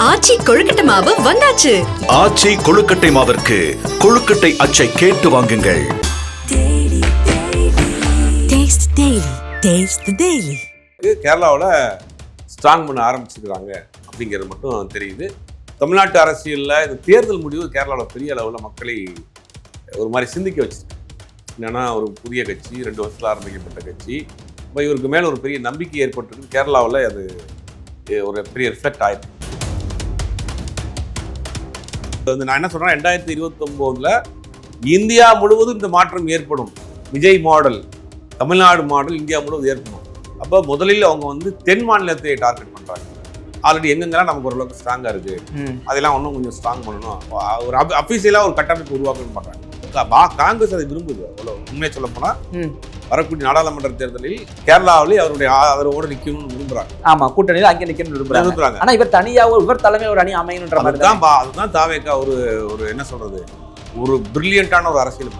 ஆச்சி கொழுக்கட்டை மாவு வந்தாச்சு. ஆச்சி கொழுக்கட்டை மாவிற்கு கொழுக்கட்டை அச்சை கேட்டு வாங்குங்கள். கேரளாவில் ஸ்ட்ராங் பண்ண ஆரம்பிச்சிருக்காங்க அப்படிங்கிறது மட்டும் தெரியுது. தமிழ்நாட்டு அரசியலில் இந்த தேர்தல் முடிவு கேரளாவில் பெரிய அளவில் மக்களை ஒரு மாதிரி சிந்திக்க வச்சிருக்கு. என்னென்னா ஒரு புதிய கட்சி, 2 வருஷத்தில் ஆரம்பிக்கப்பட்ட கட்சி, இப்போ இவருக்கு மேலே ஒரு பெரிய நம்பிக்கை ஏற்பட்டிருக்கு. கேரளாவில் அது ஒரு பெரிய ரிஃப்ளெக்ட் ஆயிருக்கு. நான் என்ன சொல்கிறேன், 2029 இந்தியா முழுவதும் இந்த மாற்றம் ஏற்படும். Vijay model, Tamil Nadu model India முழுவதும் ஏற்படும். அப்போ முதலில் அவங்க தென் மாநிலத்தை டார்கெட் பண்ணுறாங்க. ஆல்ரெடி எங்கெங்கெல்லாம் நமக்கு ஓரளவுக்கு ஸ்ட்ராங்காக இருக்குது, அதெல்லாம் இன்னும் கொஞ்சம் ஸ்ட்ராங் பண்ணணும், ஒரு அஃபீஷியலாக ஒரு கட்டமைப்பு உருவாக்கணும்னு பண்ணுறாங்க. காங்கிரஸ் அதை விரும்புது. அவ்வளோ உண்மையை சொல்ல போனால் வரக்கூடிய நாடாளுமன்ற தேர்தலில் கேரளாவிலே அவருடைய ஆதரவோடு நிற்கணும்னு விரும்புறாங்க. ஆமா, கூட்டணியில் அங்கே நிற்கணும்னு விரும்புறாங்க. ஆனா இவர் தனியாக இவர் தலைமையில் ஒரு அணி அமையணுன்ற மாதிரி தான். அதுதான் தாவேக்கா ஒரு என்ன சொல்றது, ஒரு பிரில்லியண்டான ஒரு அரசியல்.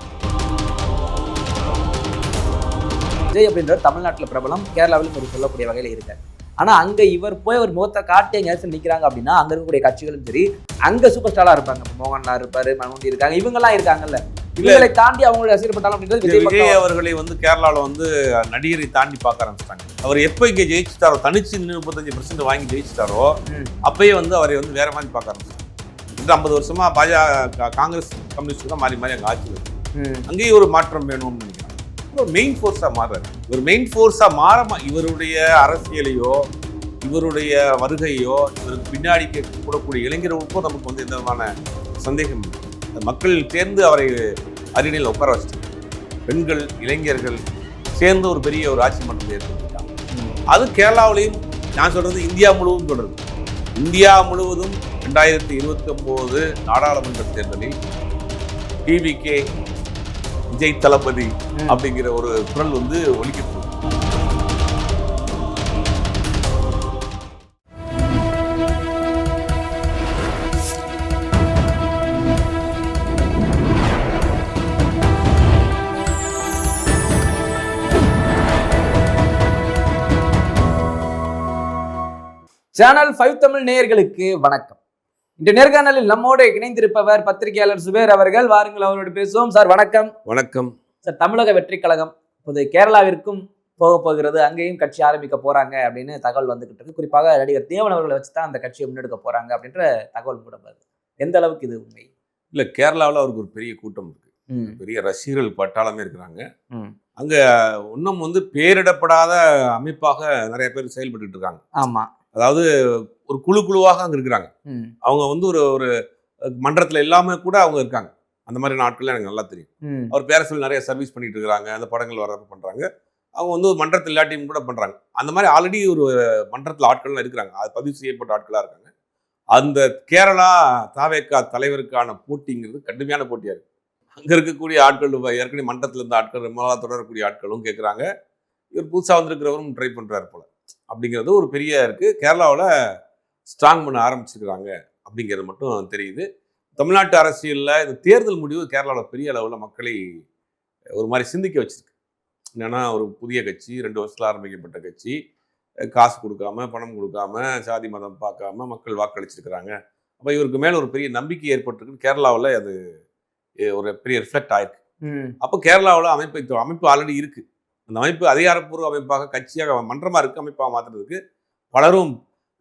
விஜய் அப்படின்றது தமிழ்நாட்டில் பிரபலம், கேரளாவிலும் ஒரு சொல்லக்கூடிய வகையில் இருக்காரு. ஆனா அங்க இவர் போய் ஒரு முகத்தை காட்டி எங்கேயாச்சும் நிற்கிறாங்க அப்படின்னா அங்க இருக்கக்கூடிய கட்சிகளும் சரி, அங்க சூப்பர் ஸ்டாரா இருப்பாங்க. மோகன்லால் இருப்பாரு, மம்முட்டி இருக்காங்க, இவங்கெல்லாம் இருக்காங்கல்ல. இவங்களை தாண்டி அவங்களுடைய ரசிகப்பட்டாலும் அப்படின்றது விஜய் அவர்களை கேரளாவில் நடிகரை தாண்டி பார்க்க ஆரம்பிச்சிட்டாங்க. அவர் எப்போ இங்கே ஜெயிச்சிட்டாரோ, தனிச்சு 35% வாங்கி ஜெயிச்சிட்டாரோ, அப்பயே அவரை வேற மாதிரி பார்க்க ஆரம்பிச்சிட்டாங்க. 50 வருஷமா காங்கிரஸ் கம்யூனிஸ்ட் தான் மாறி மாறி அங்கே ஆட்சி வருது. அங்கேயும் ஒரு மாற்றம் வேணும்னு நினைக்கிறாங்க. ஒரு மெயின் ஃபோர்ஸாக மாறுறாரு. ஒரு மெயின் ஃபோர்ஸாக மாற இவருடைய அரசியலையோ, இவருடைய வருகையோ, இவருக்கு பின்னாடி கூடக்கூடிய இளைஞர்களுக்கும் நமக்கு எந்த விதமான சந்தேகம் இல்லை. மக்கள் சேர்ந்து அவரை அரியணையில் உட்கார வச்சுட்டாங்க. பெண்கள், இளைஞர்கள் சேர்ந்து ஒரு பெரிய ஒரு ஆட்சி மன்றத்தை ஏற்படுத்திட்டாங்க. அது கேரளாவிலையும், நான் சொல்றது இந்தியா முழுவதும் தொடருது. இந்தியா முழுவதும் 2029 நாடாளுமன்ற தேர்தலில் டிவிகே விஜய் தளபதி அப்படிங்கிற ஒரு குரல் ஒலிக்க போகுது. சேனல் 5 தமிழ் நேயர்களுக்கு வணக்கம். இந்த நேர்காணலில் நம்மோடு இணைந்திருப்பவர் பத்திரிகையாளர் சுபேர் அவர்கள். வாருங்கள், அவரோடு பேசுவோம். சார் வணக்கம். வணக்கம் சார். தமிழக வெற்றி கழகம் இப்போது கேரளாவிற்கும் போகிறது, அங்கேயும் கட்சி ஆரம்பிக்க போறாங்க அப்படின்னு தகவல் வந்துகிட்டு இருக்கு. குறிப்பாக நடிகர் தேவன் அவர்களை வச்சுதான் அந்த கட்சியை முன்னெடுக்க போறாங்க அப்படின்ற தகவல் கூட வருது. எந்த அளவுக்கு இது உண்மை? இல்லை, கேரளாவில் அவருக்கு ஒரு பெரிய கூட்டம் இருக்கு, பெரிய ரசிகர்கள் பட்டாளமே இருக்கிறாங்க. அங்க இன்னும் பேரிடப்படாத அமைப்பாக நிறைய பேர் செயல்பட்டு இருக்காங்க. ஆமா, அதாவது ஒரு குழுவாக அங்கே இருக்கிறாங்க. அவங்க ஒரு மன்றத்தில் எல்லாமே கூட அவங்க இருக்காங்க. அந்த மாதிரி நாட்கள் எனக்கு நல்லா தெரியும். அவர் பேர சொல்லி நிறைய சர்வீஸ் பண்ணிட்டு இருக்கிறாங்க, அந்த படங்கள் வர பண்ணுறாங்க. அவங்க ஒரு மன்றத்தில் இல்லாட்டியும் கூட பண்ணுறாங்க. அந்த மாதிரி ஆல்ரெடி ஒரு மன்றத்தில் ஆட்கள்லாம் இருக்கிறாங்க, அது பதிவு செய்யப்பட்ட ஆட்களாக இருக்காங்க. அந்த கேரளா தாவேக்கா தலைவருக்கான போட்டிங்கிறது கடுமையான போட்டியாக இருக்குது. அங்கே இருக்கக்கூடிய ஆட்கள், ஏற்கனவே மன்றத்தில் இருந்த ஆட்கள், ரொம்ப நாளாக தொடரக்கூடிய ஆட்களும் கேட்குறாங்க. இவர் புதுசாக வந்திருக்கிறவரும் ட்ரை பண்ணுறாரு போல அப்படிங்கிறது ஒரு பெரிய இருக்குது. கேரளாவில் ஸ்ட்ராங் பண்ண ஆரம்பிச்சிருக்கிறாங்க அப்படிங்கிறது மட்டும் தெரியுது. தமிழ்நாட்டு அரசியலில் இந்த தேர்தல் முடிவு கேரளாவில் பெரிய அளவில் மக்களை ஒரு மாதிரி சிந்திக்க வச்சிருக்கு. என்னென்னா ஒரு புதிய கட்சி, 2 வருஷத்தில் ஆரம்பிக்கப்பட்ட கட்சி, காசு கொடுக்காம, பணம் கொடுக்காம, சாதி மதம் பார்க்காம மக்கள் வாக்களிச்சிருக்கிறாங்க. அப்போ இவருக்கு மேலே ஒரு பெரிய நம்பிக்கை ஏற்பட்டிருக்கு. கேரளாவில் அது ஒரு பெரிய ரிஃப்ளெக்ட் ஆயிருக்கு. அப்போ கேரளாவில் அமைப்பு ஆல்ரெடி இருக்குது. அந்த அமைப்பு அதிகாரப்பூர்வ அமைப்பாக, கட்சியாக, மன்றமாக இருக்குது, அமைப்பாக மாற்றுறதுக்கு பலரும்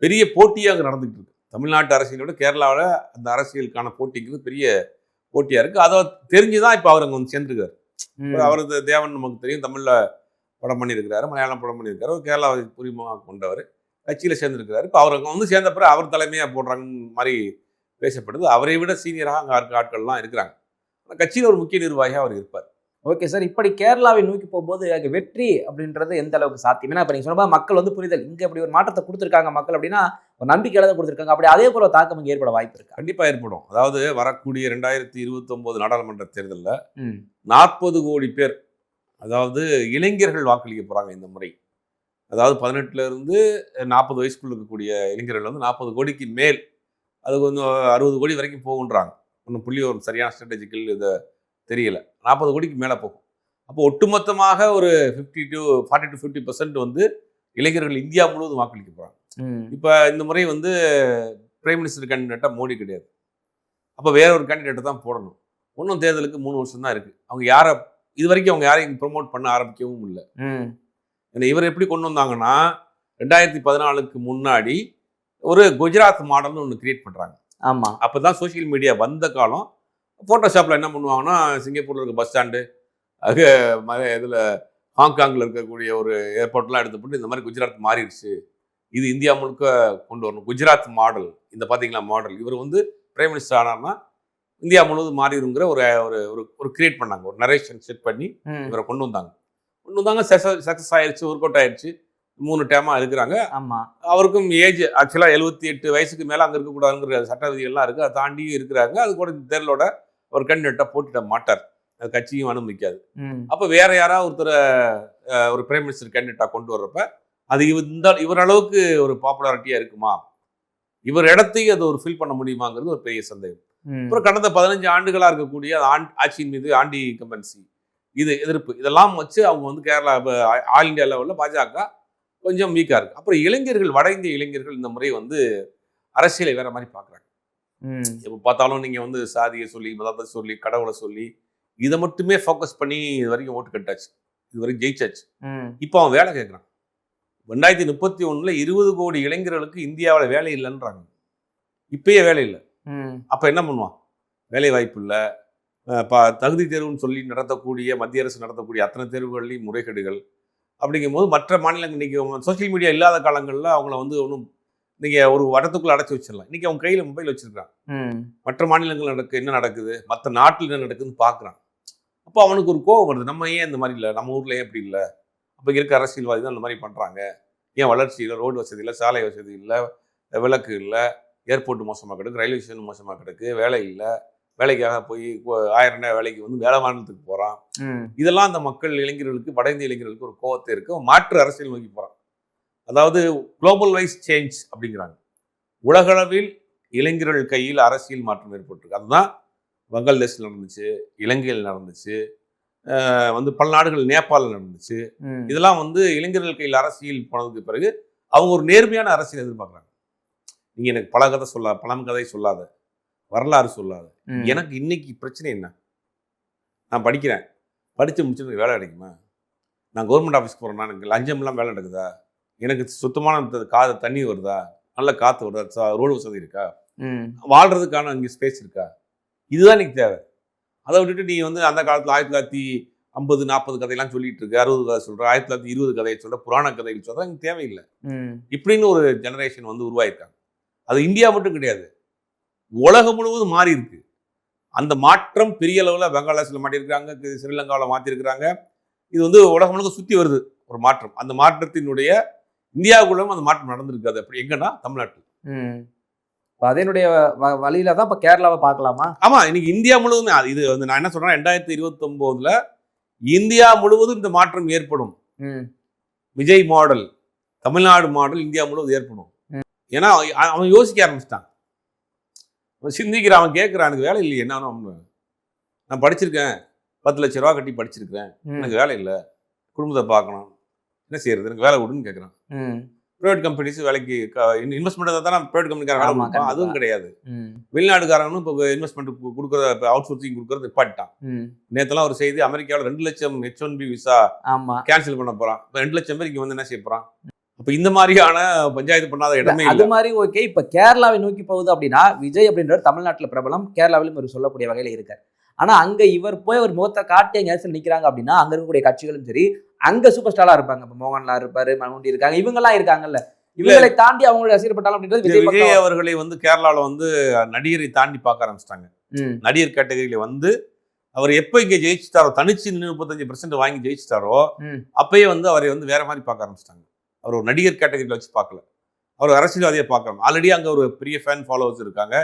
பெரிய போட்டியாக அங்கே நடந்துகிட்டு இருக்கு. தமிழ்நாட்டு அரசியலோட கேரளாவில் அந்த அரசியலுக்கான போட்டிங்கிறது பெரிய போட்டியாக இருக்குது. அதை தெரிஞ்சுதான் இப்போ அவர் அங்கே சேர்ந்துருக்காரு. அவரது தேவன் நமக்கு தெரியும், தமிழில் படம் பண்ணியிருக்கிறாரு, மலையாளம் படம் பண்ணியிருக்காரு, ஒரு கேரளாவை புரியுமாக கொண்டவர், கட்சியில் சேர்ந்துருக்கிறாரு. இப்போ அவர் அங்கே சேர்ந்த பிறகு அவர் தலைமையாக போடுறாங்கன்னு மாதிரி பேசப்படுது. அவரை விட சீனியராக அங்கே இருக்க ஆட்கள்லாம் இருக்கிறாங்க. கட்சியில் ஒரு முக்கிய நிர்வாகியாக அவர் இருப்பார். Okay sir. இப்படி கேரளாவை நோக்கி போகும்போது அங்கே வெற்றி அப்படின்றது எந்த அளவுக்கு சாத்தியம்? ஏன்னா இப்போ நீங்கள் சொன்ன மக்கள் புரிதல், இங்கே இப்படி ஒரு மாற்றத்தை கொடுத்துருக்காங்க மக்கள் அப்படின்னா ஒரு நம்பிக்கையில தான் கொடுத்துருக்காங்க. அப்படி அதே போல தாக்கம் இங்கே ஏற்பட வாய்ப்பு இருக்கு? கண்டிப்பாக ஏற்படும். அதாவது வரக்கூடிய 2029 நாடாளுமன்ற தேர்தலில் 40 கோடி பேர், அதாவது இளைஞர்கள் வாக்களிக்க போகிறாங்க இந்த முறை. அதாவது 18லேருந்து 40 வயசுக்குள்ள இருக்கக்கூடிய இளைஞர்கள் 40 கோடிக்கு மேல், அது கொஞ்சம் 60 கோடி வரைக்கும் போகுன்றாங்க. ஒன்றும் புள்ளி ஒரு சரியான ஸ்ட்ராட்டஜிக்கல் இதை தெரியல. 40 கோடிக்கு மேலே போகும். அப்போ ஒட்டுமொத்தமாக ஒரு 40 to 50% இளைஞர்கள் இந்தியா முழுவதும் வாக்களிக்க போகிறாங்க. இப்போ இந்த முறை பிரைம் மினிஸ்டர் கேண்டிடேட்டாக மோடி கிடையாது. அப்போ வேற ஒரு கேண்டிடேட்டை தான் போடணும். இன்னும் தேர்தலுக்கு 3 வருஷம் தான் இருக்குது. அவங்க யாரை இது வரைக்கும் அவங்க யாரையும் ப்ரொமோட் பண்ண ஆரம்பிக்கவும் இல்லை. ஏன்னா இவர் எப்படி கொண்டு வந்தாங்கன்னா 2014க்கு முன்னாடி ஒரு குஜராத் மாடல்னு ஒன்று கிரியேட் பண்ணுறாங்க. ஆமாம். அப்போ தான் சோஷியல் மீடியா வந்த காலம். ஃபோட்டோஷாப்பில் என்ன பண்ணுவாங்கன்னா சிங்கப்பூரில் இருக்க பஸ் ஸ்டாண்டு அது இதில் ஹாங்காங்கில் இருக்கக்கூடிய ஒரு ஏர்போர்ட்லாம் எடுத்து போட்டு இந்த மாதிரி குஜராத் மாறிடுச்சு, இது இந்தியா முழுக்க கொண்டு வரணும், குஜராத் மாடல். இந்த பார்த்தீங்களா மாடல், இவர் வந்து பிரைம் மினிஸ்டர் ஆனார்னா இந்தியா முழுவதும் மாறிடுங்கிற ஒரு ஒரு கிரியேட் பண்ணாங்க. ஒரு நரேஷன் செட் பண்ணி இவரை கொண்டு வந்தாங்க. சக்ஸஸ் ஆயிடுச்சு, ஒர்க் அவுட் ஆயிடுச்சு. 3 டேமாக இருக்கிறாங்க. ஆமாம். அவருக்கும் ஏஜ் ஆக்சுவலாக 78 வயசுக்கு மேலே அங்கே இருக்கக்கூடாதுங்கிற சட்ட விதிகள்லாம் இருக்குது. அதை தாண்டியும் இருக்கிறாங்க. அது கூட இந்த தேர்தலோட ஒரு கேண்டிடேட்டாக போட்டிட மாட்டார், அது கட்சியும் அனுமதிக்காது. அப்போ வேற யாராவது ஒருத்தரை ஒரு பிரைம் மினிஸ்டர் கேண்டிடேட்டாக கொண்டு வர்றப்ப அது இவர் அளவுக்கு ஒரு பாப்புலாரிட்டியாக இருக்குமா, இவர் இடத்தையும் அதை ஒரு ஃபில் பண்ண முடியுமாங்கிறது ஒரு பெரிய சந்தேகம். அப்புறம் கடந்த 15 ஆண்டுகளாக இருக்கக்கூடிய ஆட்சியின் மீது ஆண்டி இன்கம்பன்சி, இது எதிர்ப்பு, இதெல்லாம் வச்சு அவங்க வந்து கேரளா ஆல் இண்டியா லெவலில் பாஜக கொஞ்சம் வீக்காக இருக்குது. அப்புறம் இளைஞர்கள், வட இந்திய இளைஞர்கள் இந்த முறை வந்து அரசியலை வேற மாதிரி பார்க்குறாங்க. எப்போ பார்த்தாலும் நீங்கள் வந்து சாதியை சொல்லி, மதத்தை சொல்லி, கடவுளை சொல்லி, இதை மட்டுமே ஃபோக்கஸ் பண்ணி இது வரைக்கும் ஓட்டு கட்டாச்சு, இது வரைக்கும் ஜெயிச்சாச்சு. இப்போ அவன் வேலை கேட்குறான். 2031 20 கோடி இளைஞர்களுக்கு இந்தியாவில் வேலை இல்லைன்றாங்க. இப்பயே வேலை இல்லை. அப்போ என்ன பண்ணுவான்? வேலை வாய்ப்பு இல்லை. தகுதி தேர்வுன்னு சொல்லி நடத்தக்கூடிய மத்திய அரசு நடத்தக்கூடிய அத்தனை தேர்வுகள்லையும் முறைகேடுகள். அப்படிங்கும்போது மற்ற மாநிலங்கள் இன்றைக்கி சோசியல் மீடியா இல்லாத காலங்களில் அவங்கள வந்து ஒன்றும் நீங்கள் ஒரு வட்டத்துக்குள்ளே அடைச்சி வச்சிடலாம். இன்றைக்கி அவங்க கையில் மொபைல் வச்சுருக்கான். மற்ற மாநிலங்கள் என்ன நடக்குது, மற்ற நாட்டில் என்ன நடக்குதுன்னு பார்க்குறான். அப்போ அவனுக்கு ஒரு கோபம் வருது, நம்ம ஏன் இந்த மாதிரி இல்லை, நம்ம ஊரில் ஏன் இப்படி இல்லை, அப்போ இருக்க அரசியல்வாதி தான் இந்த மாதிரி பண்ணுறாங்க, ஏன் வளர்ச்சி இல்லை, ரோடு வசதி இல்லை, சாலை வசதி இல்லை, விளக்கு இல்லை, ஏர்போர்ட் மோசமாக கிடக்கு, ரயில்வே ஸ்டேஷன் மோசமாக கிடக்கு, வேலை இல்லை, வேலைக்காக போய் 1000 வேலைக்கு வந்து வேலை மாநிலத்துக்கு போகிறான். இதெல்லாம் அந்த மக்கள் இளைஞர்களுக்கு, வட இந்திய இளைஞர்களுக்கு ஒரு கோபத்தை இருக்கு. மாற்று அரசியல் நோக்கி போகிறான். அதாவது குளோபல் வைஸ் சேஞ்ச் அப்படிங்கிறாங்க. உலகளவில் இளைஞர்கள் கையில் அரசியல் மாற்றம் ஏற்பட்டிருக்கு. அதுதான் பங்களாதேஷில் நடந்துச்சு, இலங்கையில் நடந்துச்சு, வந்து பல நாடுகள், நேபாளில் நடந்துச்சு. இதெல்லாம் வந்து இளைஞர்கள் கையில் அரசியல் போனதுக்கு பிறகு அவங்க ஒரு நேர்மையான அரசியல் எதிர்பார்க்குறாங்க. நீங்கள் எனக்கு பழம் கதை சொல்லாத, வரலாறு சொல்லாத, எனக்கு இன்னைக்கு பிரச்சனை என்ன, நான் படிக்கிறேன், படித்து முடிச்சு வேலை கிடைக்குமா, நான் கவர்மெண்ட் ஆஃபீஸ் போகிறேன்னா எனக்கு லஞ்சம்லாம் வேலை நடக்குதா, எனக்கு சுத்தமான தண்ணி வருதா, நல்ல காற்று வருதா, ரோடு வசதி இருக்கா, வாழ்கிறதுக்கான இங்கே ஸ்பேஸ் இருக்கா, இதுதான் எனக்கு தேவை. அதை விட்டுட்டு நீ வந்து அந்த காலத்தில் 1950, 40 கதையெல்லாம் சொல்லிட்டு இருக்கு, 60 கதை சொல்கிற, 1920 கதையை சொல்கிற, புராண கதைகள் சொல்கிற, எனக்கு தேவையில்லை. இப்படின்னு ஒரு ஜெனரேஷன் வந்து உருவாயிருக்காங்க. அது இந்தியா மட்டும் கிடையாது, உலகம் முழுவதும் மாறி இருக்கு. அந்த மாற்றம் பெரிய அளவில் பங்களாதேஷில் மாட்டியிருக்கிறாங்க, ஸ்ரீலங்காவில் மாற்றிருக்கிறாங்க. இது வந்து உலகம் முழுக்க சுற்றி வருது ஒரு மாற்றம். அந்த மாற்றத்தினுடைய இந்தியாவுக்குள்ளும் அந்த மாற்றம் நடந்திருக்கு. அது அப்படி எங்கன்னா தமிழ்நாட்டில். அதனுடைய வழியில தான் இப்போ கேரளாவை பார்க்கலாமா? ஆமாம், இன்னைக்கு இந்தியா முழுவதுமே இது வந்து நான் என்ன சொல்றேன், 2029 இந்தியா முழுவதும் இந்த மாற்றம் ஏற்படும். Vijay model, Tamil Nadu model India முழுவதும் ஏற்படும். ஏன்னா அவன் யோசிக்க ஆரம்பிச்சிட்டான், சிந்திக்கிறான், அவன் கேட்குறான், எனக்கு வேலை இல்லையே, என்ன நான் படிச்சிருக்கேன், 10 லட்ச ரூபா கட்டி படிச்சிருக்கேன், எனக்கு வேலை இல்லை, குடும்பத்தை பார்க்கணும், என்ன செய்யறது, எனக்கு வேலை விடுன்னு கேட்குறான். ப்ரைவேட் கம்பெனிஸ் வேலைக்கு இன்வெஸ்ட்மெண்ட் தான் ப்ரைவேட் கம்பெனிக்காரன் வேலை கொடுப்பான், அதுவும் கிடையாது. வெளிநாடுக்காரனும் இப்போ இன்வெஸ்ட்மெண்ட் கொடுக்குற, அவுட் சோர்சிங் கொடுக்குறது நிப்பாட்டான். நேற்றுலாம் ஒரு செய்தி, அமெரிக்காவில் 2 லட்சம் H1B விசா கேன்சல் பண்ண போறான். இப்போ 2 லட்சம் பேர் இங்கே வந்து என்ன செய்ய போறான்? அப்போ இந்த மாதிரியான பஞ்சாயத்து பண்ணாத இடமே இல்லை. அது மாதிரி ஓகே. இப்போ கேரளாவை நோக்கி போகுது அப்படின்னா, விஜய் அப்படின்றவர் தமிழ்நாட்டில் பிரபலம், கேரளாவிலும் ஒரு சொல்லக்கூடிய வகையில் இருக்கார். ஆனா அங்க இவர் போய் ஒரு முகத்தை காட்டி எங்கேயாச்சும் நிக்கிறாங்க அப்படின்னா அங்க இருக்கக்கூடிய கட்சிகளும் சரி, அங்க சூப்பர் ஸ்டாரா இருப்பாங்க. இப்போ மோகன்லால் இருப்பாரு, மம்முட்டி இருக்காங்க, இவங்கெல்லாம் இருக்காங்கல்ல, இவங்களை தாண்டி அவங்களுடைய ரசிகப்பட்டாலும் அப்படின்றது விஜய் அவர்களை வந்து கேரளாவில் வந்து நடிகரை தாண்டி பார்க்க ஆரம்பிச்சிட்டாங்க. நடிகர் கேட்டகரியில வந்து அவர் எப்போ இங்கே ஜெயிச்சிட்டாரோ, தனிச்சு 35% வாங்கி ஜெயிச்சிட்டாரோ, அப்பயே வந்து அவரை வந்து வேற மாதிரி பார்க்க ஆரம்பிச்சிட்டாங்க. அவர் ஒரு நடிகர் கேட்டகரியில் வச்சு பார்க்கல, அவர் அரசியல்வாதியை பார்க்குறாங்க. ஆல்ரெடி அங்கே ஒரு பெரிய ஃபேன் ஃபாலோவர்ஸ் இருக்காங்க,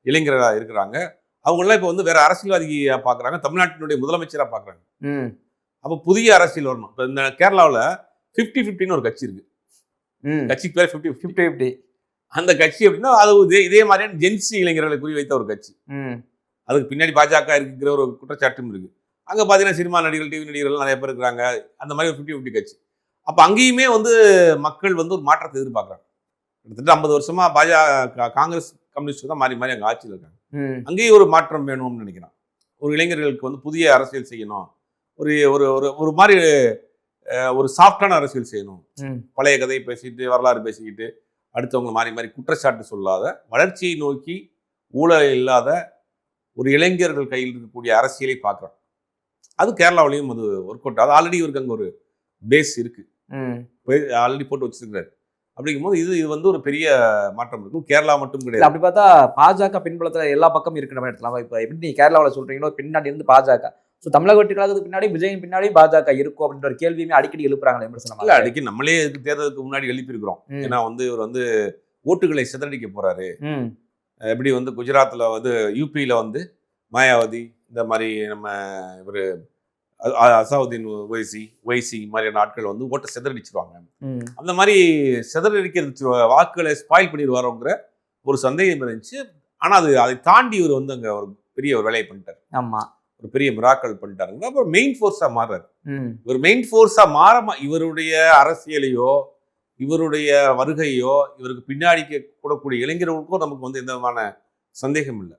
இளைஞர்களாக இருக்கிறாங்க. அவங்களாம் இப்போ வந்து வேற அரசியல்வாதியாக பார்க்குறாங்க, தமிழ்நாட்டினுடைய முதலமைச்சராக பார்க்குறாங்க. அப்போ புதிய அரசியல் வரணும். இப்போ இந்த கேரளாவில் 50-50ன்னு ஒரு கட்சி இருக்கு. கட்சிக்கு பேர் 50-50. அந்த கட்சி அப்படின்னா அது இதே மாதிரியான ஜென்சி இளைஞர்களை குறிவைத்த ஒரு கட்சி. அதுக்கு பின்னாடி பாஜக இருக்கிற ஒரு குற்றச்சாட்டும் இருக்கு. அங்கே பார்த்தீங்கன்னா சினிமா நடிகர்கள், டிவி நடிகர்கள் நிறைய பேர் இருக்கிறாங்க. அந்த மாதிரி ஒரு 50-50 கட்சி. அப்போ அங்கேயுமே வந்து மக்கள் வந்து ஒரு மாற்றத்தை எதிர்பார்க்குறாங்க. கிட்டத்தட்ட 50 வருஷமா காங்கிரஸ் கம்யூனிஸ்ட் தான் மாறி மாறி அங்கே ஆட்சியில் இருக்காங்க. அங்கேயும் ஒரு மாற்றம் வேணும்னு நினைக்கிறான். ஒரு இளைஞர்களுக்கு வந்து புதிய அரசியல் செய்யணும், ஒரு ஒரு ஒரு ஒரு மாதிரி ஒரு சாஃப்டான அரசியல் செய்யணும். பழைய கதையை பேசிட்டு வரலாறு பேசிக்கிட்டு அடுத்தவங்க மாறி மாறி குற்றச்சாட்டு சொல்லாத, வளர்ச்சியை நோக்கி ஊழல் இல்லாத ஒரு இளைஞர்கள் கையில் இருக்கக்கூடிய அரசியலை பார்க்குறான். அது கேரளாவிலையும் அது ஒர்க் அவுட். அது ஆல்ரெடி இவருக்கு அங்கே ஒரு பேஸ் இருக்கு, ஆல்ரெடி போட்டு வச்சிருக்கிறாரு. அப்படிங்கும்போது இது வந்து ஒரு பெரிய மாற்றம் இருக்கும். கேரளா மட்டும் கிடையாது. அப்படி பார்த்தா பாஜக பின்புலத்துல எல்லா பக்கமும் இருக்கிற மாதிரி எடுத்துலாம். இப்போ எப்படி நீங்க கேரளாவில் சொல்றீங்களோ பின்னாடி இருந்து பாஜக, ஸோ தமிழக வெற்றி கழகத்துக்கு பின்னாடி விஜயின் பின்னாடி பாஜக இருக்கும் அப்படின்ற ஒரு கேள்வியுமே அடிக்கடி எழுப்புறாங்களே விமர்சனம். இல்லை, அடிக்கடி நம்மளே இதுக்கு தேர்தலுக்கு முன்னாடி எழுப்பியிருக்கிறோம். ஏன்னா வந்து இவர் வந்து ஓட்டுகளை சிதறடிக்க போறாரு. எப்படி வந்து குஜராத்தில் வந்து யூபியில் வந்து மாயாவதி இந்த மாதிரி நம்ம இவர் அசாவுதீன் ஒய்சி மாதிரியான ஆட்கள் வந்து ஓட்டை சிதறடிச்சிருவாங்க. அந்த மாதிரி சிதறடிக்கிறது வாக்குகளை ஸ்பாயில் பண்ணிடுவாரோங்கிற ஒரு சந்தேகம் இருந்துச்சு. ஆனால் அதை தாண்டி இவர் வந்து அங்கே ஒரு பெரிய ஒரு வேலையை பண்ணிட்டார். ஆமாம், ஒரு பெரிய மிராக்கள் பண்ணிட்டாருங்க. அப்புறம் மெயின் ஃபோர்ஸாக மாறாரு. இவர் மெயின் ஃபோர்ஸாக மாற இவருடைய அரசியலையோ இவருடைய வருகையோ இவருக்கு பின்னாடி கூடக்கூடிய இளைஞர்களுக்கும் நமக்கு வந்து எந்த விதமான சந்தேகம் இல்லை.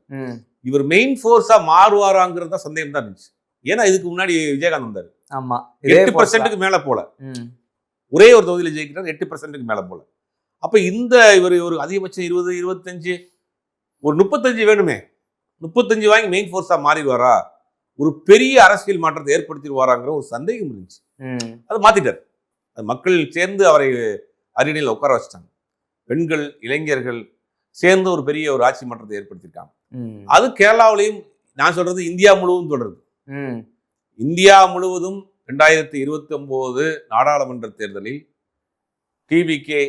இவர் மெயின் ஃபோர்ஸா மாறுவாராங்கிறது தான் சந்தேகம் தான் இருந்துச்சு. ஏன்னா இதுக்கு முன்னாடி விஜயகாந்த் வந்தாரு. ஆமா, 8% மேல போல, ஒரே ஒரு தொகுதியில் ஜெயிக்கிறார், 8% மேல போல. அப்ப இந்த இவர் ஒரு அதிகபட்சம் 20, 25, ஒரு 35 வேணுமே, 35 வாங்கி மெயின் ஃபோர்ஸா மாறிடுவாரா, ஒரு பெரிய அரசியல் மாற்றத்தை ஏற்படுத்திடுவாராங்கிற ஒரு சந்தேகம் இருந்துச்சு. அதை மாத்திட்டார். அது மக்கள் சேர்ந்து அவரை அரியணையில் உட்கார வச்சுட்டாங்க. பெண்கள் இளைஞர்கள் சேர்ந்து ஒரு பெரிய ஒரு ஆட்சி மாற்றத்தை ஏற்படுத்தியிருக்காங்க. அது கேரளாவிலையும் நான் சொல்றது இந்தியா முழுவதும் தொடருது. இந்தியா முழுவதும் 2029 நாடாளுமன்ற தேர்தலில் டிவிகே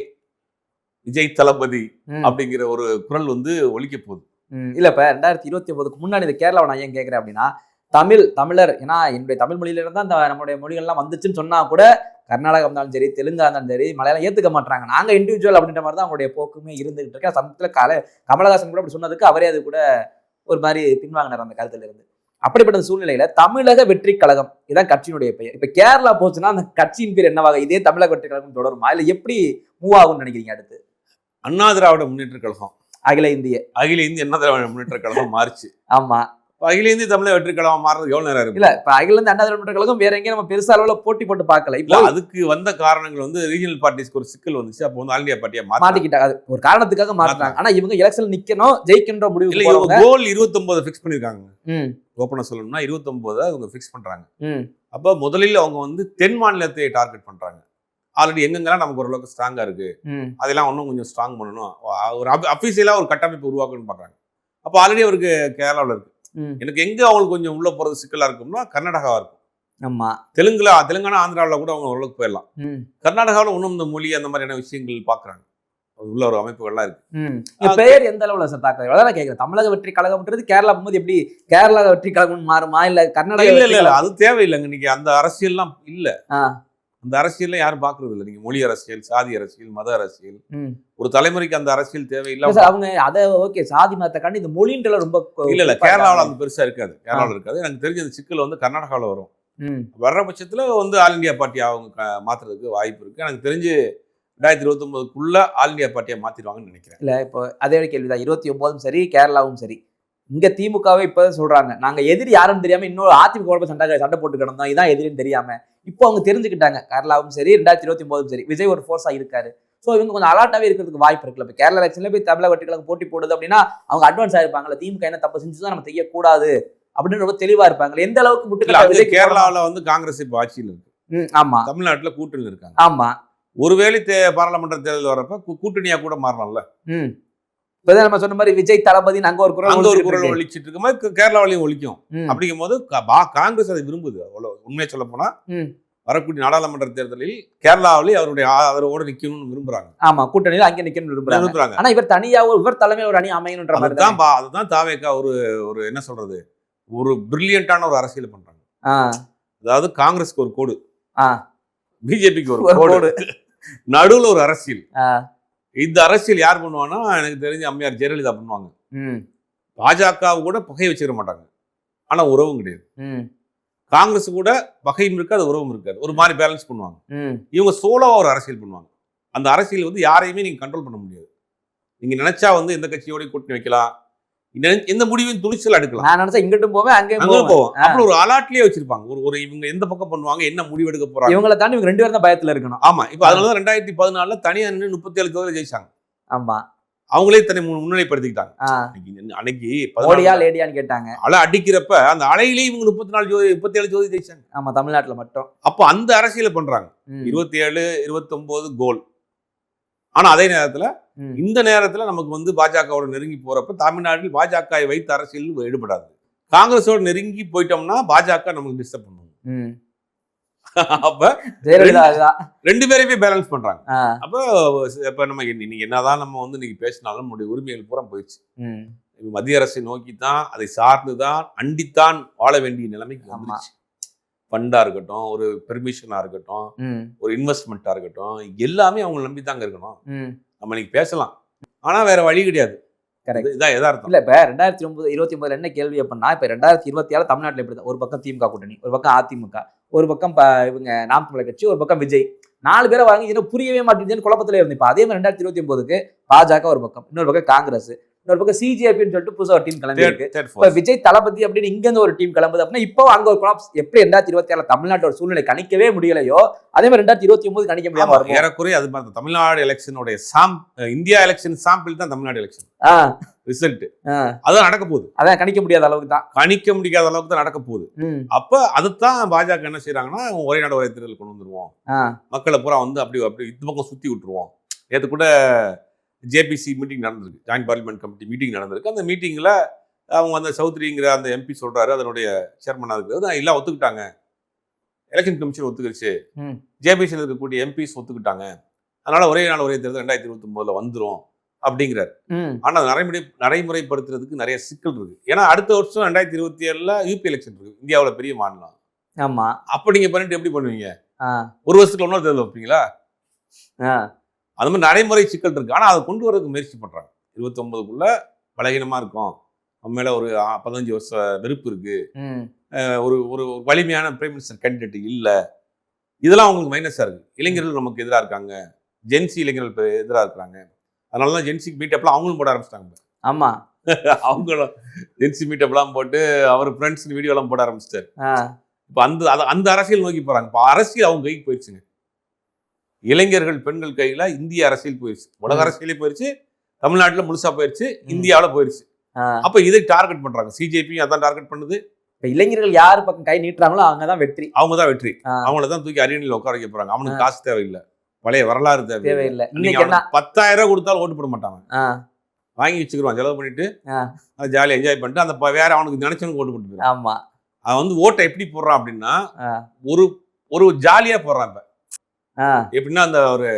விஜய் தளபதி அப்படிங்கிற ஒரு குரல் வந்து ஒலிக்க போகுது. இல்ல இப்ப 2029க்கு முன்னாடி இந்த கேரளாவை நான் ஏன் கேட்கிறேன் அப்படின்னா, தமிழர், ஏன்னா என்னுடைய தமிழ் மொழியில இருந்தா அந்த நம்முடைய மொழிகள்லாம் வந்துச்சுன்னு சொன்னா கூட கர்நாடகா இருந்தாலும் சரி, தெலுங்கா இருந்தாலும் சரி, மலையாளம் ஏத்துக்க மாட்டாங்க. நாங்க இண்டிவிஜுவல் அப்படின்ற மாதிரி தான் அவங்களுடைய போக்குமே இருந்துகிட்டு இருக்கு. சமயத்துல கமலஹாசன் கூட அப்படி சொன்னதுக்கு அவரே அது கூட ஒரு மாதிரி பின்வாங்கினார் அந்த கருத்துல இருந்து. அப்படிப்பட்ட சூழ்நிலையில தமிழக வெற்றி கழகம் இதான் கட்சியினுடைய பெயர். இப்ப கேரளா போச்சுன்னா அந்த கட்சியின் பேர் என்னவாக, இதே தமிழக வெற்றி கழகம் தொடருமா, இல்ல எப்படி மூவ் ஆகும்னு நினைக்கிறீங்க? அடுத்து அண்ணா திராவிட முன்னேற்ற கழகம், அகில இந்திய அண்ணா திராவிட முன்னேற்ற கழகம் மாறிச்சு. ஆமா, அகில இந்திய தமிழக வெற்றி கழகம் மாறது எவ்வளவு நேரம் இருக்கு? இல்ல இப்ப அகில இந்திய அண்ணா திராவிட முன்னேற்ற கழகம் வேற எங்கேயும் நம்ம பெருசா அளவுல போட்டி போட்டு பார்க்கல. இப்ப அதுக்கு வந்த காரணங்கள் வந்து ரீஜனல் பார்ட்டிஸ்க்கு ஒரு சிக்கல் வந்துச்சு. அப்போ வந்து ஆல் இந்தியா பார்ட்டியா மாட்டிக்கிட்டாங்க. அது ஒரு காரணத்துக்காக மாட்டாங்க. ஆனா இவங்க எலெக்ஷன் நிக்கணும், ஜெயிக்கின்ற முடிவு இல்ல. இவங்க கோல் 29 ஃபிக்ஸ் பண்ணிருக்காங்க. ஓப்பனா சொல்லணும்னா 29 அவங்க ஃபிக்ஸ் பண்றாங்க. அப்ப முதலில் அவங்க வந்து தென் மாநிலத்தை டார்கெட் பண்றாங்க. ஆல்ரெடி எங்கெங்கெல்லாம் நமக்கு ஓரளவுக்கு ஸ்ட்ராங்கா இருக்கு, அதெல்லாம் இன்னும் கொஞ்சம் ஸ்ட்ராங் பண்ணணும், ஒரு அபிஷியலா ஒரு கட்டமைப்பு உருவாக்கணும்னு பாக்குறாங்க. அப்ப ஆல்ரெடி அவருக்கு கேரளாவில் இருக்கு. எனக்கு எங்க அவங்களுக்கு கொஞ்சம் உள்ள போறது சிக்கலா இருக்கும்னா கர்நாடகாவா இருக்கும். ஆமா, தெலுங்கானா ஆந்திராவில் கூட அவங்க ஓரளவுக்கு போயிடலாம். கர்நாடகாவில் இன்னும் இந்த மொழி அந்த மாதிரியான விஷயங்கள் பாக்குறாங்க. உள்ள ஒரு அமைப்புகள்லாம் இருக்கு. பெயர் எந்த அளவுல சார் தாக்கம்? அதான் கேட்கிறேன். தமிழக வெற்றி கழகம்ன்றது கேரளா போகும்போது எப்படி கேரளா வெற்றி கழகம் மாறுமா, இல்ல கர்நாடகா? இல்ல அது தேவையில்லைங்க. இன்னைக்கு அந்த அரசியல்லாம் இல்ல. அந்த அரசியல் யாரும் பாக்குறது இல்லை. நீங்க மொழி அரசியல், சாதி அரசியல், மத அரசியல், ஒரு தலைமுறைக்கு அந்த அரசியல் தேவையில்லை. அவங்க அத ஓகே சாதி மதத்தை காண்டி இந்த மொழின்ற ரொம்ப இல்ல கேரளாவில் அந்த பெருசா இருக்காது. கேரளாவில் இருக்காது. எனக்கு தெரிஞ்ச அந்த சிக்கல் வந்து கர்நாடகாவில் வரும். வர்ற பட்சத்துல வந்து ஆல் இந்தியா பார்ட்டியா அவங்க மாத்துறதுக்கு வாய்ப்பு இருக்கு. எனக்கு தெரிஞ்சு 2029க்குள்ள ஆல் இந்தியா பார்ட்டியா மாத்திடுவாங்கன்னு நினைக்கிறேன். இல்ல இப்போ அதே கேள்விதான். 29ம் சரி, கேரளாவும் சரி, இங்க திமுகவே இப்ப சொல்றாங்க நாங்க எதிரி யாருன்னு தெரியாம இன்னொரு அதிமுக சண்டை போட்டு கிடந்தோம், இதான் எதிரின்னு தெரியாம. இப்போ அவங்க தெரிஞ்சுக்கிட்டாங்க. கேரளாவும் சரி, 2029ம் சரி, விஜய் ஒரு ஃபோர்ஸா இருக்காரு. ஸோ இவங்க கொஞ்சம் அலர்ட்டாவே இருக்கிறதுக்கு வாய்ப்பு இருக்குல்ல. இப்போ கேரளா எலெக்ஷன்ல போய் தமிழக வெற்றி கழகம் போட்டி போடுது அப்படின்னா அவங்க அட்வான்ஸ் ஆயிருப்பாங்கல்ல, திமுக என்ன தப்பு செஞ்சுதான் நம்ம செய்யக்கூடாது அப்படின்னு ரொம்ப தெளிவா இருப்பாங்க. எந்த அளவுக்கு முட்டுக்கல? கேரளாவில் வந்து காங்கிரஸ் இப்போ ஆட்சியில் இருக்கு. ஆமா, தமிழ்நாட்டுல கூட்டணி இருக்காங்க. ஆமா, ஒருவேளை பாராளுமன்ற தேர்தல் வரப்ப கூட்டணியா கூட மாறலாம்ல. இப்பதான் நம்ம சொன்ன மாதிரி விஜய் தளபதி அங்க ஒரு குரல் ஒழிச்சிட்டு இருக்கும் போது கேரளாவிலையும் ஒழிக்கும். அப்படிங்கும் போது காங்கிரஸ் அதை விரும்புது. அவ்வளவு உண்மையை சொல்ல போனா வரக்கூடிய நாடாளுமன்ற தேர்தலில் கேரளாவிலே அவருடைய ஆதரவோடு நிக்கணும்னு விரும்புறாங்க. ஆமா, கூட்டணியில் அங்கே நிக்கணும்னு விரும்புறாங்க. ஆனா இவர் தனியா இவர் தலைமையில் ஒரு அணி அமையணுன்ற மாதிரி தான். அதுதான் தாவேகா ஒரு என்ன சொல்றது, ஒரு பிரில்லியண்டான ஒரு அரசியல் பண்றாங்க. அதாவது காங்கிரஸ்க்கு ஒரு கோடு, பிஜேபிக்கு ஒரு கோடு, நடுவுல ஒரு அரசியல். இந்த அரசியல் யார் பண்ணுவான்னா எனக்கு தெரிஞ்ச அம்மையார் ஜெயலலிதா பண்ணுவாங்க. பாஜக கூட பகை வச்சுக்க மாட்டாங்க, ஆனா உறவும் கிடையாது. காங்கிரஸ் கூட பகையும் இருக்காது, உறவும் இருக்காது, ஒரு மாதிரி பேலன்ஸ் பண்ணுவாங்க. இவங்க சோலோவா ஒரு அரசியல் பண்ணுவாங்க. அந்த அரசியல் வந்து யாரையுமே நீங்க கண்ட்ரோல் பண்ண முடியாது. நீங்க நினைச்சா வந்து எந்த கட்சியோட கூட்டணி வைக்கலாம், எந்த முடிவையும் துணிச்சல் எடுக்கலாம். நான் நினைச்சா இங்கிட்டும் போவேன் அங்கேயும் போவோம். அப்புறம் ஒரு அலாட்லயே வச்சிருப்பாங்க. ஒரு இவங்க எந்த பக்கம் பண்ணுவாங்க, என்ன முடிவு எடுக்க போறாங்க. இவங்களை தாண்டி இவங்க 2 பேரும் தான் பயத்துல இருக்கணும். ஆமா, இப்ப அதனாலதான் 2014 தனியா நின்று 37 தொகுதியில ஜெயிச்சாங்க. ஆமா, அவங்களே தன்னை முன்னிலைப்படுத்திக்கிட்டாங்க. அன்னைக்கு ஓடியா லேடியான்னு கேட்டாங்க. அலை அடிக்கிறப்ப அந்த அலையிலேயே இவங்க 37 தொகுதி ஜெயிச்சாங்க. ஆமா, தமிழ்நாட்டுல மட்டும். அப்போ அந்த அரசியல பண்றாங்க. 27, 29 கோல். ஆனா அதே நேரத்துல இந்த நேரத்துல நமக்கு வந்து பாஜகவோட நெருங்கி போறப்ப தமிழ்நாட்டில் பாஜக வைத்த அரசியல் ஈடுபடாது. காங்கிரஸோட நெருங்கி போயிட்டோம்னா பாஜக நமக்கு டிஸ்டர்ப் பண்ணுவோம். அப்ப ரெண்டு பேரையுமே பேலன்ஸ் பண்றாங்க. அப்ப இப்ப நம்ம இன்னைக்கு என்னதான் நம்ம வந்து இன்னைக்கு பேசினாலும் நம்முடைய உரிமைகள் பூரா போயிடுச்சு. மத்திய அரசை நோக்கித்தான், அதை சார்ந்துதான், அண்டித்தான் வாழ வேண்டிய நிலைமைக்கு வந்துருச்சு. ஃபண்டா இருக்கட்டும், ஒரு பெர்மிஷனா இருக்கட்டும், ஒரு இன்வெஸ்ட்மெண்ட்டா இருக்கட்டும், எல்லாமே அவங்க நம்பி தாங்க இருக்கணும். நம்ம இன்னைக்கு பேசலாம், ஆனா வேற வழி கிடையாது. இதான் யதார்த்தம். இல்ல, இப்ப 2029 என்ன கேள்வி அப்படின்னா, இப்ப 2026 தமிழ்நாட்டுல எப்படி ஒரு பக்கம் திமுக கூட்டணி, ஒரு பக்கம் அதிமுக, ஒரு பக்கம் இவங்க நாம் தமிழர் கட்சி, ஒரு பக்கம் விஜய், 4 பேரை வாங்கி இன்னும் புரியவே மாட்டேங்குதுன்னு குழப்பத்துல இருந்து. இப்ப அதே மாதிரி 2029க்கு பாஜக ஒரு பக்கம், இன்னொரு பக்கம் காங்கிரஸ், இன்னொரு பக்கம் சிஜேபின்னு சொல்லிட்டு புதுசா ஒரு டீம் கிளம்பி இருக்கு. இப்ப விஜய் தளபதி அப்படின்னு இங்க இருந்து ஒரு டீம் கிளம்புது அப்படின்னா, இப்போ அங்க ஒரு கொலாப்ஸ். எப்படி 2026 தமிழ்நாட்டோட சூழ்நிலை கணிக்கவே முடியலையோ, அதே மாதிரி 2029 கணிக்க முடியாம ஏறக்குறைய அது மாதிரி தமிழ்நாடு எலெக்ஷனுடைய இந்தியா எலெக்ஷன் சாம்பிள் தான் தமிழ்நாடு எலெக்ஷன் ரிசல்ட். அதான் நடக்க போகுது. அதான் கணிக்க முடியாத அளவுக்கு தான், கணிக்க முடியாத அளவுக்கு தான் நடக்க போகுது. அப்ப அதுதான் பாஜக என்ன செய்யறாங்கன்னா, ஒரே நாடு ஒரே தேர்தல் கொண்டு வந்துருவோம், மக்களை பூரா வந்து அப்படி இது பக்கம் சுத்தி விட்டுருவோம். நேற்று கூட ஜேபிசி மீட்டிங் நடந்திருக்கு, ஜாயின்ட் பார்லிமெண்ட் கமிட்டி மீட்டிங் நடந்திருக்கு. அந்த மீட்டிங்ல அவங்க அந்த சௌத்ரிங்கிற அந்த எம்பி சொல்றாரு, அதனுடைய சேர்மனா இருக்கிறது, எல்லாம் ஒத்துக்கிட்டாங்க, எலெக்ஷன் கமிஷன் ஒத்துக்கிடுச்சு, ஜேபிசியில் இருக்கக்கூடிய எம்பிஸ் ஒத்துக்கிட்டாங்க, அதனால ஒரே நாள் ஒரே தேர்தல் 2029 வந்துரும் அப்படிங்கிறார். ஆனா நடைமுறைப்படுத்துறதுக்கு நிறைய சிக்கல் இருக்கு. ஏன்னா அடுத்த வருஷம் 2027 யூபி எலெக்ஷன் இருக்கு, இந்தியாவில் பெரிய மாநிலம். ஆமா, அப்ப நீங்க பண்ணிட்டு எப்படி பண்ணுவீங்க? ஒரு வருஷத்துக்கு இன்னொரு தேர்தல் வைப்பீங்களா? அது மாதிரி நடைமுறை சிக்கல் இருக்கு. ஆனா அதை கொண்டு வரதுக்கு முயற்சி பண்றாங்க. 29க்குள்ள பலகீனமா இருக்கும், நம்ம மேல ஒரு 15 வருஷம் வெறுப்பு இருக்கு, ஒரு ஒரு வலிமையான பிரைம் மினிஸ்டர் கேண்டிடேட் இல்ல, இதெல்லாம் அவங்களுக்கு மைனஸா இருக்கு. இளைஞர்கள் நமக்கு எதிராக இருக்காங்க, ஜென்சி இளைஞர்கள் எதிராக இருக்காங்க, அதனாலதான் ஜென்சி மீட்டப்லாம் அவங்களும் போட ஆரம்பிச்சிட்டாங்க. ஆமா, அவங்களும் ஜென்சி மீட்டப்லாம் போட்டு அவர் ஃப்ரெண்ட்ஸ் வீடியோ எல்லாம் போட ஆரம்பிச்சிட்டாரு. இப்ப அந்த அரசியல் நோக்கி போறாங்க. இப்ப அரசியல் அவங்க கைக்கு போயிடுச்சுங்க. இளைஞர்கள் பெண்கள் கையில இந்திய அரசியல் போயிடுச்சு, உலக அரசியலே போயிடுச்சு, தமிழ்நாட்டுல முழுசா போயிடுச்சு, இந்தியாவில போயிடுச்சு. அப்ப இதை டார்கெட் பண்றாங்க. சிஜேபி அதான் டார்கெட் பண்ணுது. இளைஞர்கள் யாரு பக்கம் கை நீட்டுறாங்களோ அவங்கதான் வெற்றி. அவங்களதான் தூக்கி அரியணையில் உட்கார வைக்க போறாங்க. அவனுக்கு காசு தேவையில்லை, பழைய வரலாறு தேவையில்லை. 10,000 கொடுத்தாலும் ஓட்டு போட மாட்டாங்க, வாங்கி வச்சுக்கிடுவான், செலவு பண்ணிட்டு ஜாலியா என்ஜாய் பண்ணிட்டு அந்த வேற அவனுக்கு நினைச்சவனுக்கு ஓட்டு போட்டு போயிடும். ஆமா, அவன் வந்து ஓட்டை எப்படி போடுறான் அப்படின்னா, ஒரு ஜாலியா போடுறான். இப்ப எப்படின்னா, அந்த ஒரு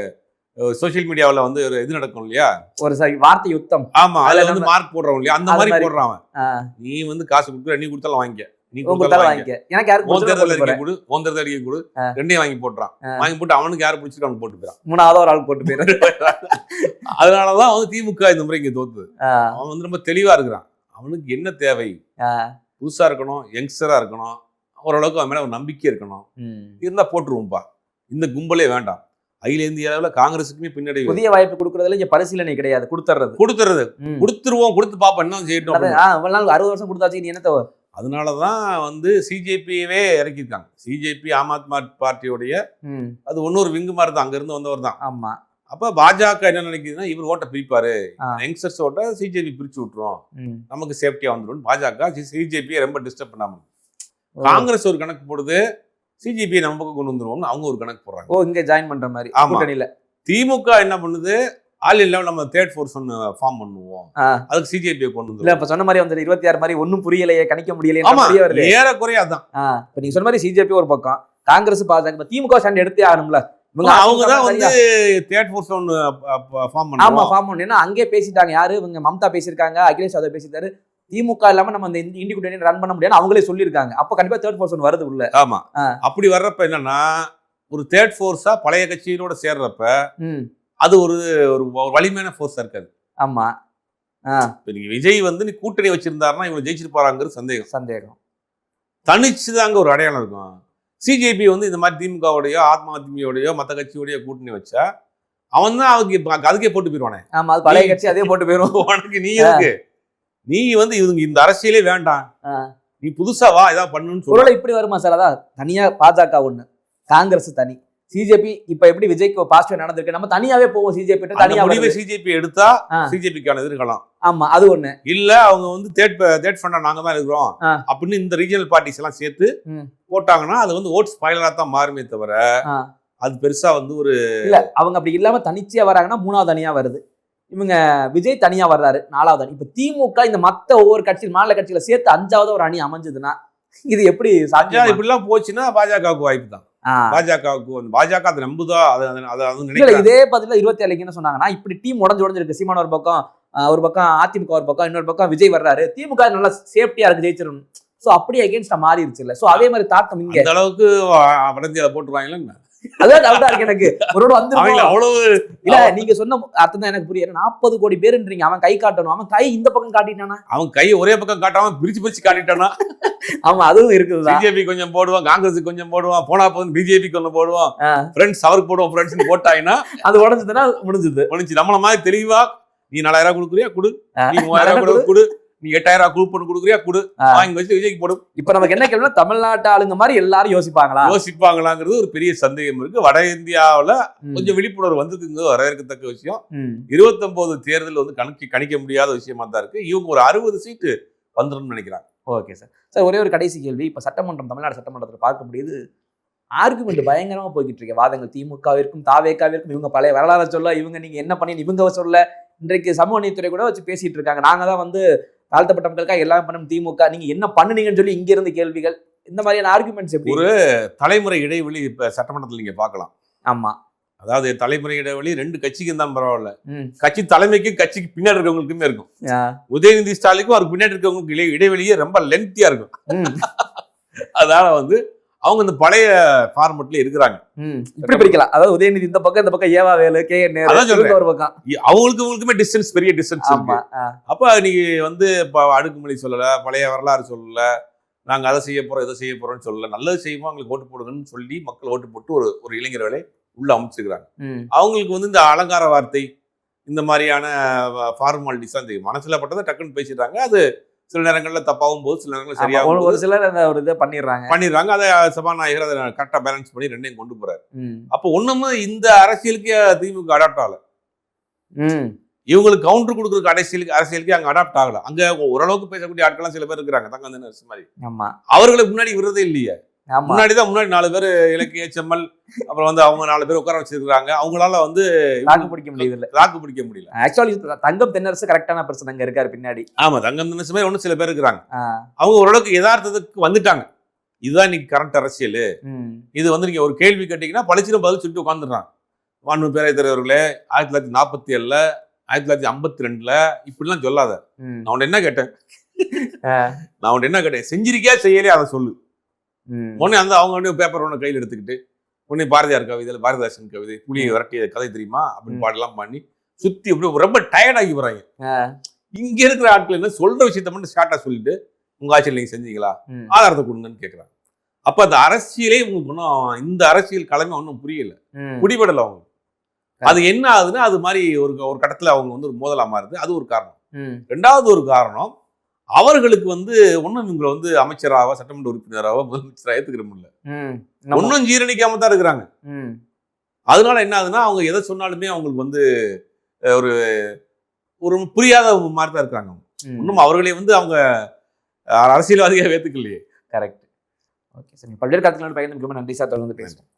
சோசியல் மீடியாவில் வந்து ஒரு இது நடக்கும் இல்லையா, ஒரு வார்த்தை யுத்தம். ஆமா, அதுல வந்து மார்க் போடுறோம் இல்லையா, அந்த மாதிரி போடுறான் அவன். நீ வந்து காசு கொடுக்குற, நீ கொடுத்தாலும் வாங்கிக்க, நீ கொடுத்தாலும் வாங்கிக்க, எனக்கு யாருக்கு அறிக்கை கொடு, ரெண்டையும் வாங்கி போட்டுறான். வாங்கி போட்டு அவனுக்கு யாரு பிடிச்சிட்டு அவனுக்கு போட்டு போயிடான், 3வது ஒரு ஆள் போட்டு போயிடான். அதனாலதான் வந்து திமுக இந்த முறை இங்க தோத்துது. அவன் வந்து ரொம்ப தெளிவா இருக்கிறான். அவனுக்கு என்ன தேவை, புதுசா இருக்கணும், யங்ஸ்டரா இருக்கணும், ஓரளவுக்கு அவன் மேல ஒரு நம்பிக்கை இருக்கணும், இருந்தா போட்டுருவோம்பா, இந்த கும்பலே வேண்டாம். அகில இந்திய அளவில் காங்கிரஸுக்குமே பின்னாடி புதிய வாய்ப்பு கொடுக்கறதுல இங்க பரிசீலனை கிடையாது, கொடுத்துருவோம், கொடுத்து பாப்பா என்ன செய்யட்டும். 60 வருஷம் கொடுத்தாச்சு, நீ என்ன? அதனாலதான் வந்து சிஜேபியவே இறக்கிருக்காங்க. சிஜேபி ஆம் ஆத்மா பார்ட்டியோடைய அது இன்னொரு விங்கு மாதிரி தான், அங்க இருந்து வந்தவர் தான். ஆமா, அப்ப பாஜக என்ன நினைக்குதுன்னா, இவர் ஓட்ட பிரிப்பாரு, யங்ஸ்டர்ஸ் ஓட்ட சிஜேபி பிரிச்சு விட்டுரும், நமக்கு சேஃப்டியா வந்துடும். பாஜக சிஜேபியை ரொம்ப டிஸ்டர்ப் பண்ணாம. காங்கிரஸ் ஒரு கணக்கு போடுது, சிஜிபி நம்ம பக்கம் கொண்டு வந்துருவோம்னு அவங்க ஒரு கணக்கு போடுறாங்க. இங்க ஜாயின் பண்ற மாதிரி. கூட்டணியில திமுக என்ன பண்ணுது, ஆல் இல்லாம நம்ம தேர்ட் ஃபோர்ஸ் ஒன்னு ஃபார்ம் பண்ணுவோம், அதுக்கு சிஜிபியை கொண்டு வந்து. இல்ல, இப்ப சொன்ன மாதிரி வந்து 26 மாதிரி ஒன்னும் புரியலையே, கணிக்க முடியலையே, ஏறக்குறைய அதான். இப்ப நீங்க சொன்ன மாதிரி சிஜிபி ஒரு பக்கம், காங்கிரஸ் பாஜக, திமுக ஸ்டாண்ட் எடுத்தே ஆகணும்ல. அவங்கதான் வந்து தேர்ட் ஃபோர்ஸ் ஒன்னு ஃபார்ம் பண்ணாங்க. ஆமா, ஃபார்ம் பண்ணா அங்கே பேசிட்டாங்க. யாரு இவங்க? மம்தா பேசியிருக்காங்க, அகிலேஷ் யாதவ் பேசிட்டாரு. திமுக இல்லாம நம்ம இந்த இண்டி கூட்டணி ரன் பண்ண முடியாது அவங்களே சொல்லியிருக்காங்க. அப்ப கண்டிப்பா தேர்ட் ஃபோர்ஸ் ஒன்று வருது உள்ள. ஆமா, அப்படி வர்றப்ப என்னன்னா, ஒரு தேர்ட் ஃபோர்ஸா பழைய கட்சியோட சேர்றப்ப அது ஒரு வலிமையான ஃபோர்ஸா இருக்காது. ஆமா, நீங்க விஜய் வந்து நீ கூட்டணி வச்சிருந்தாருன்னா இவங்க ஜெயிச்சிருப்பாராங்கிறது சந்தேகம். தனிச்சுதாங்க ஒரு அடையாளம் இருக்கும். சிஜேபி வந்து இந்த மாதிரி திமுகவுடையோ ஆத்மா திமுகவுடையோ மற்ற கட்சியோடைய கூட்டணி வச்சா அவன் தான் அவங்க அதுக்கே போட்டு போயிடுவானே. ஆமா, அது பழைய கட்சி அதே போட்டு போயிடும். உனக்கு நீ இருக்கு, நீ வந்து இவங்க இந்த அரசியலே வேண்டாம், நீ புதுசா வா ஏதாவது பண்ணுன்னு சொல்ல. இப்படி வருமா சார்? அதான் தனியா பாஜக ஒண்ணு, காங்கிரஸ் தனி, சிஜேபி இப்ப எப்படி விஜய்க்கு பாசிட்டிவ் நடந்திருக்கு, நம்ம தனியாவே போவோம் சிஜேபி தனியா முடிவை சிஜேபி எடுத்தா சிஜேபிக்கான எதிர்க்கலாம். ஆமா, அது ஒண்ணு. இல்ல அவங்க வந்து தேர்ட் ஃபண்டா நாங்க தான் இருக்கிறோம் அப்படின்னு இந்த ரீஜனல் பார்ட்டிஸ் எல்லாம் சேர்த்து போட்டாங்கன்னா அது வந்து ஓட் ஸ்பாயிலரா தான் மாறுமே தவிர அது பெருசா வந்து ஒரு இல்ல. அவங்க அப்படி இல்லாம தனிச்சையா வராங்கன்னா 3வது அணியா வருது, இவங்க விஜய் தனியா வர்றாரு 4வது அணி. இப்ப திமுக இந்த மத்த ஒவ்வொரு கட்சி மாநில கட்சியில சேர்த்து 5வது ஒரு அணி அமைஞ்சதுன்னா இது எப்படி சாத்தியம்? இப்படி எல்லாம் போச்சுன்னா பாஜகவுக்கு வாய்ப்பு தான். பாஜகவுக்கு பாஜக அதை நம்புதா? இதே பதில 27 என்ன சொன்னாங்கன்னா, இப்படி டீம் உடஞ்சு இருக்கு, சீமான ஒரு பக்கம் அதிமுக ஒரு பக்கம், இன்னொரு பக்கம் விஜய் வர்றாரு, திமுக நல்லா சேஃப்டியா இருக்கு, ஜெயிச்சிடும். சோ அப்படியே அகைன்ஸ்டா மாறிடுச்சு இல்ல. சோ அதே மாதிரி தாக்கம் இங்க அந்த அளவுக்கு வடந்தியில போட்டுருவாங்களா? அதான் டவுட்டா இருக்கு எனக்கு. ஒரு வந்து அவ்வளவு இல்ல, நீங்க சொன்ன அர்த்தம் தான் எனக்கு புரியல. 40 கோடி பேருன்றீங்க, அவன் கை காட்டணும், அவன் கை இந்த பக்கம் காட்டிட்டானா, அவன் கை ஒரே பக்கம் காட்டாம பிரிச்சு காட்டிட்டானா? ஆமா, அதுவும் இருக்குது. பிஜேபி கொஞ்சம் போடுவான், காங்கிரஸ் கொஞ்சம் போடுவான், போனா போது பிஜேபி கொஞ்சம் போடுவான், ஃப்ரெண்ட்ஸ் அவருக்கு போடுவோம், ஃப்ரெண்ட்ஸ் போட்டாங்கன்னா அது உடஞ்சதுன்னா முடிஞ்சு. நம்மள மாதிரி தெளிவா நீ 4000 கொடுக்குறியா குடு, நீ 3000 குடு, நீ 8000 கூப்பன் கொடுக்குறியா குடு, வாங்கி வச்சு விஜய்க்கு போடும். இப்ப நமக்கு என்ன கேள்வினா, தமிழ்நாட்டு ஆளுங்க மாதிரி எல்லாரும் யோசிப்பாங்களாங்கிறது ஒரு பெரிய சந்தேகம் இருக்கு. வட இந்தியாவில கொஞ்சம் விழிப்புணர்வு வந்ததுங்க வரவேற்கத்தக்க விஷயம். 29 தேர்தல் வந்து கணிக்க முடியாத விஷயமா தான் இருக்கு. இவங்க ஒரு 60 சீட்டு வந்துடும் நினைக்கிறாங்க. Okay sir. சார், ஒரே ஒரு கடைசி கேள்வி. இப்ப சட்டமன்றம், தமிழ்நாடு சட்டமன்றத்தில் பார்க்க முடியுது, ஆர்குமெண்ட் பயங்கரமா போய்கிட்டு இருக்கு. வாதங்கள் திமுகவிற்கும் தாவேகாவிற்கும், இவங்க பழைய வரலாறு சொல்ல, இவங்க நீங்க என்ன பண்ணி இவங்க சொல்ல, இன்றைக்கு சமூக நீதித்துறை கூட வச்சு பேசிட்டு இருக்காங்க. நாங்க தான் வந்து தாழ்த்தப்பட்ட மக்களுக்காக எல்லாம் பண்ணணும், திமுக நீங்க என்ன பண்ணுனீங்கன்னு சொல்லி இங்க இருந்து கேள்விகள், இந்த மாதிரியான ஆர்குமெண்ட்ஸ் எப்படி? ஒரு தலைமுறை இடைவெளி இப்ப சட்டமன்றத்தில் நீங்க பார்க்கலாம். ஆமா, அதாவது தலைமுறை இடைவெளி 2 கட்சிக்கு தான் பரவாயில்ல, கட்சி தலைமைக்கு கட்சிக்கு பின்னாடி இருக்கவங்களுக்குமே இருக்கும். உதயநிதி ஸ்டாலினுக்கும் அவருக்கு பின்னாடி இருக்கவங்களுக்கு இடைவெளியே ரொம்ப லென்த்தியா இருக்கும். அதனால வந்து அவங்க இந்த பழைய ஃபார்மெட்ல இருக்கிறாங்க. இப்படி பிரிக்கலாம். அதாவது உதயநிதி இந்த பக்கம், இந்த பக்கம் ஏவா வேலு, KN ஒரு பக்கம், அவங்களுக்குமே டிஸ்டன்ஸ், பெரிய டிஸ்டன்ஸ். அப்ப நீங்க வந்து அடுக்குமொழி சொல்லல, பழைய வரலாறு சொல்லல, நாங்க அதை செய்ய போறோம் இதை செய்ய போறோம்னு சொல்லல, நல்லது செய்வோம் அவங்களுக்கு ஓட்டு போடுங்கன்னு சொல்லி மக்கள் ஓட்டு போட்டு ஒரு இளைஞர் வேலை உள்ள அமைச்சிருக்கிறாங்க. அவங்களுக்கு வந்து இந்த அலங்கார வார்த்தை, இந்த மாதிரியான ஃபார்மாலிட்டிஸ் தான் மனசுல பட்டதை டக்குன்னு பேசிடுறாங்க. அது சில நேரங்கள்ல தப்பாவும் போது, சில நேரங்கள்ல சரியாகும், ஒரு சிலர் ஒரு இதை பண்ணிடுறாங்க. அதை சபாநாயகர் அதை கரெக்டா பேலன்ஸ் பண்ணி ரெண்டையும் கொண்டு போறாரு. அப்போ ஒண்ணுமே இந்த அரசியலுக்கு திமுக அடாப்ட் ஆகல, இவங்களுக்கு கவுண்டர் கொடுக்குற அரசியலுக்கு அங்க அடாப்ட் ஆகல. அங்க ஓரளவுக்கு பேசக்கூடிய ஆட்கள்லாம் சில பேர் இருக்கிறாங்க, தங்கம் நரசு மாதிரி. அவர்களுக்கு முன்னாடி விடுறதே இல்லையே. முன்னாடி 4 பேர் இலக்கிய செம்மல், அப்புறம் வந்து அவங்க 4 பேர் உட்கார வச்சிருக்காங்க. அவங்களால வந்து தாக்கு பிடிக்க முடியல. ஆக்சுவலி தங்கம் தென்னரசு கரெக்டான பர்சன் அங்க இருக்காரு பின்னாடி. ஆமா, தங்கம் தென்னரசு மாதிரி சில பேர் இருக்கிறாங்க. அவங்க ஓரளவுக்கு யதார்த்தத்துக்கு வந்துட்டாங்க. இதுதான் இன்னைக்கு கரண்ட் அரசியல். இது வந்து நீங்க ஒரு கேள்வி கேட்டீங்கன்னா பளிச்சுன்னு பதில் சொல்லிட்டு உட்காந்துடுறாங்க. வானு பேரவைத் தலைவர்களே 1947 1952 இப்படிலாம் சொல்லாத. நான் உன்னை என்ன கேட்டேன், செஞ்சிருக்கியா செய்யலையா அதை சொல்லு. உடனே அவங்க பேப்பர் ஒன்று கையில் எடுத்துக்கிட்டு உடனே பாரதியார் கவிதை, பாரதிதாசன் கவிதை, புலியை விரட்டிய கதை தெரியுமா அப்படின்னு பாடலாம் பண்ணி சுத்தி அப்படி ரொம்ப டயர்டாகி போறாங்க. இங்க இருக்கிற ஆட்கள் என்ன சொல்ற விஷயத்த மட்டும் ஷார்ட்டா சொல்லிட்டு உங்க ஆட்சியில் நீங்க செஞ்சீங்களா, ஆதாரத்தை கொடுங்கன்னு கேட்கறாங்க. அப்ப அந்த அரசியலே உங்களுக்கு ஒன்றும், இந்த அரசியல் கிழமை ஒன்றும் புரியல, பிடிபடல அவங்க. அது என்ன ஆகுதுன்னா அது மாதிரி ஒரு கட்டத்துல அவங்க வந்து ஒரு மோதலா மாறுது. அது ஒரு காரணம். 2வது ஒரு காரணம், அவர்களுக்கு வந்து ஒன்னும் இவங்களை வந்து அமைச்சராக, சட்டமன்ற உறுப்பினராக, முதலமைச்சராக ஏத்துக்கிற முடியல. ஒன்னும் ஜீரணிக்காம தான் இருக்கிறாங்க. அதனால என்ன ஆகுதுன்னா அவங்க எதை சொன்னாலுமே அவங்களுக்கு வந்து ஒரு புரியாத மாதிரி தான் இருக்காங்க. இன்னும் அவர்களே வந்து அவங்க அரசியல்வாதியாக ஏத்துக்கலையே. கரெக்ட். ஓகே சார், பல்வேறு காலத்துல பயணம் நன்றி சார், தொடர்ந்து பேசுவோம்.